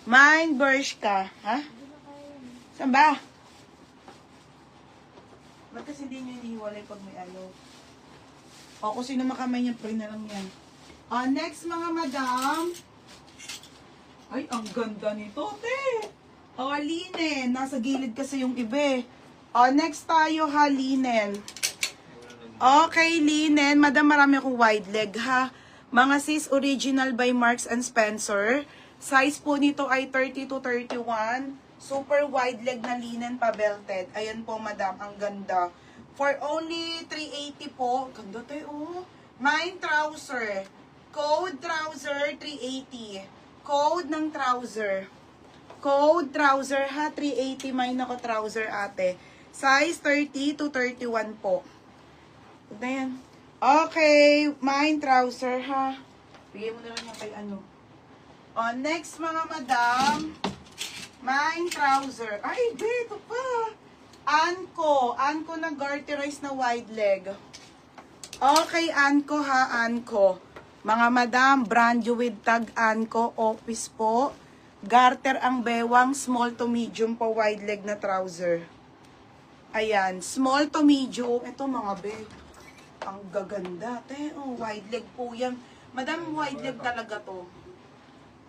Mine, Bershka. Ha? Saan ba? Ba't kasi hindi nyo inihiwalay pag may ano? O, kung sino makamay niya, pray na lang yan. Next, mga madam. Ay, ang ganda nito, te. Linen. Nasa gilid kasi yung iba. Next tayo, ha, linen. Okay, linen. Madam, marami akong wide leg, ha. Mga sis, original by Marks and Spencer. Size po nito ay 30 to 31. Super wide leg na linen pa belted. Ayan po, madam. Ang ganda. For only 380 po. Ganda tayo, oh. Mine trouser. Code trouser, 380. Code ng trouser. Code trouser, ha. 380. Mine ako trouser, ate. Size 30 to 31 po. Ganda yan. Okay. Mine trouser, ha. Bigay mo na lang yan kay ano. Next, mga madam. Mine trouser. Ay, ito pa. Anko. Anko na garterized na wide leg. Okay, Anko, ha, Anko. Mga madam, brand new with tag Anko. Office po. Garter ang bewang. Small to medium po wide leg na trouser. Ayan. Small to medium. Ito, mga be. Ang gaganda. Wide leg po yan. Madam, wide leg talaga to.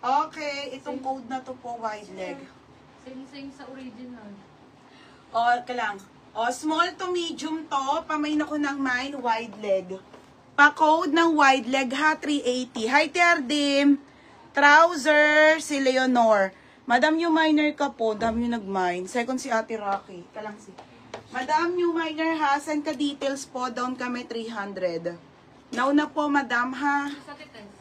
Okay, itong code na to po, wide leg. Same sa original. Kalang. Small to medium to. Pamain ako ng mine, wide leg. Pa-code ng wide leg, ha, 380. Hi, Terdim. Trouser, si Leonor. Madam, new minor ka po. Dami yung nag-mine. Second, si Ate Rocky. Kalang si. Madam, new minor, ha. Send ka details po. Down kami 300. Now na po, madam, ha. Sa Tess.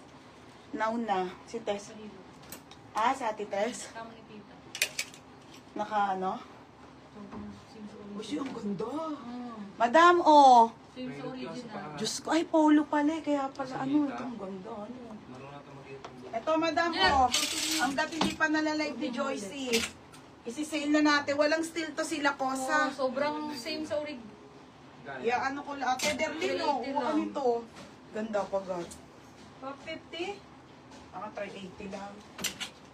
Now na. Si Tess. Si Ate Tess. Tama ni Tita. Naka ano? Same sa original. Uy, ang ganda. Mm. Madam, Same sa original. Diyos ko, ay, polo pala eh. Kaya pala, ano, ito ang ganda, ano. Ito, madam, hanggat hindi pa nalalive ni Joycey. Isi-sale na natin. Walang steal to sila, Kosa. Sobrang same sa original. Ano ko lang. Derlin, ano ito? Ganda pa, God. 450? 380 lang.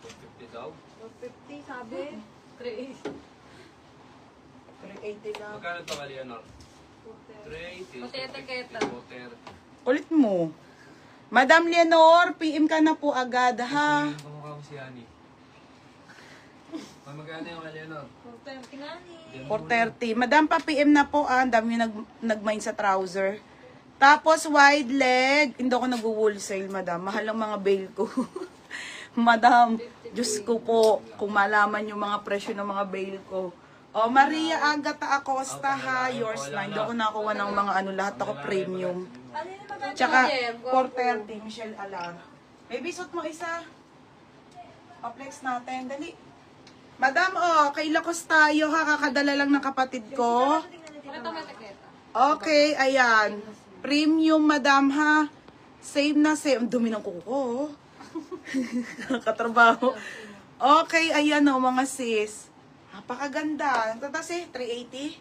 50 daw? 450 sabi. 380 lang. Magkano ito ka, Leonor? 3, Pati etiketa. Kulit mo. Madam Leonor, PM ka na po agad, ha? Kamukha ko si Ani. Magkano yung ka, Leonor? 430 nga ni. 430. Madam, pa-PM na po, ang dami nag-mine sa trouser. Tapos, wide leg. Hindi ako nag-wholesale, madam. Mahal ang mga bail ko. Madam, Diyos ko po, kung malaman yung mga presyo ng mga bail ko. Maria Agata Acosta, ha. Yours mine. Hindi ako nakakuha ng mga ano, lahat ako premium. Ano yung maganda? Tsaka, 430, Michelle Alar. Baby, suot mo isa. Flex natin. Dali. Madam, kay Lakos tayo, ha. Kakadala lang ng kapatid ko. Pakita mo etiketa. Okay, ayan. Premium, madam, ha. Save na save. Ang dumi ng kuko. Katrabaho. Okay, ayan o, mga sis. Napakaganda. Ito kasi, 380?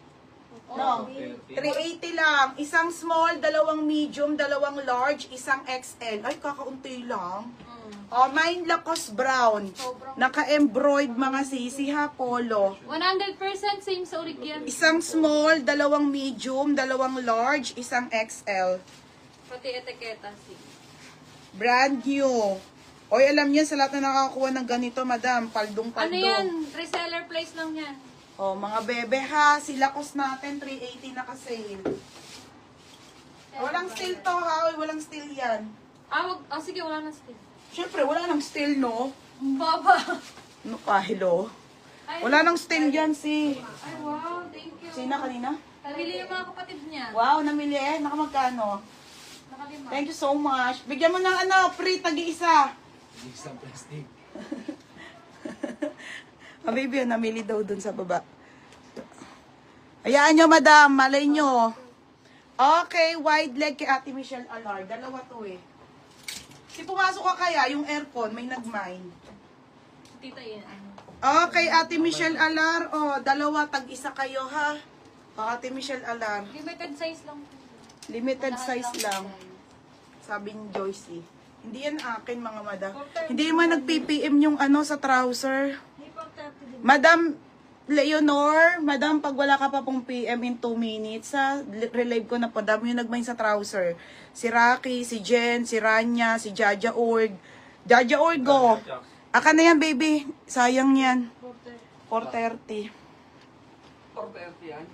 No. 380 lang. Isang small, dalawang medium, dalawang large, isang XL. Ay, kakaunti lang. Mine Lacoste brown. Naka-embroid mga sisi, ha, polo. 100% same sa original. Isang small, dalawang medium, dalawang large, isang XL. Pati etiketa si. Brand new. Oy, alam niyo sa lahat na nakakakuha ng ganito, madam, paldong-paldo. Ano yan? Reseller place lang yan. Mga bebe, ha. Si Lacoste natin, 380 naka-sale. Walang steal to, ha. Oy, walang steal yan. Sige, wala na still. Siyempre, wala nang steal, no? Baba. No, kahilo. Wala nang steal yan, si... Ay, wow. Thank you. Sina kanina? Nabili yung mga kapatid niya. Wow, namili eh. Nakamagkano? Nakalima. Thank you so much. Bigyan mo ng ano, free, tagi-isa. Isang plastic. Baby, namili daw dun sa baba. Hayaan nyo, madam. Malay nyo. Okay, wide leg kay Ate Michelle Alar. Dalawa to eh. Si pumasok ka kaya, yung aircon, may nag-mine. Tita yan. Okay, Ate Michelle Alar. Dalawa, tag-isa kayo, ha? Ate Michelle Alar. Limited size lang. Limited size lang. Sabi ni Joycey. Hindi yan akin, mga madam. Hindi mo nag-PPM yung ano sa trouser. Hindi pang 30 din. Madam Leonor, madam, pag wala ka pa pong PM in 2 minutes, ha, relive ko na po. Dami yung nagmain sa trouser. Si Rocky, si Jen, si Rania, si Jaja Org. Jaja Org, go. Aka na yan, baby. Sayang yan. 430. 430. 4:30 yan.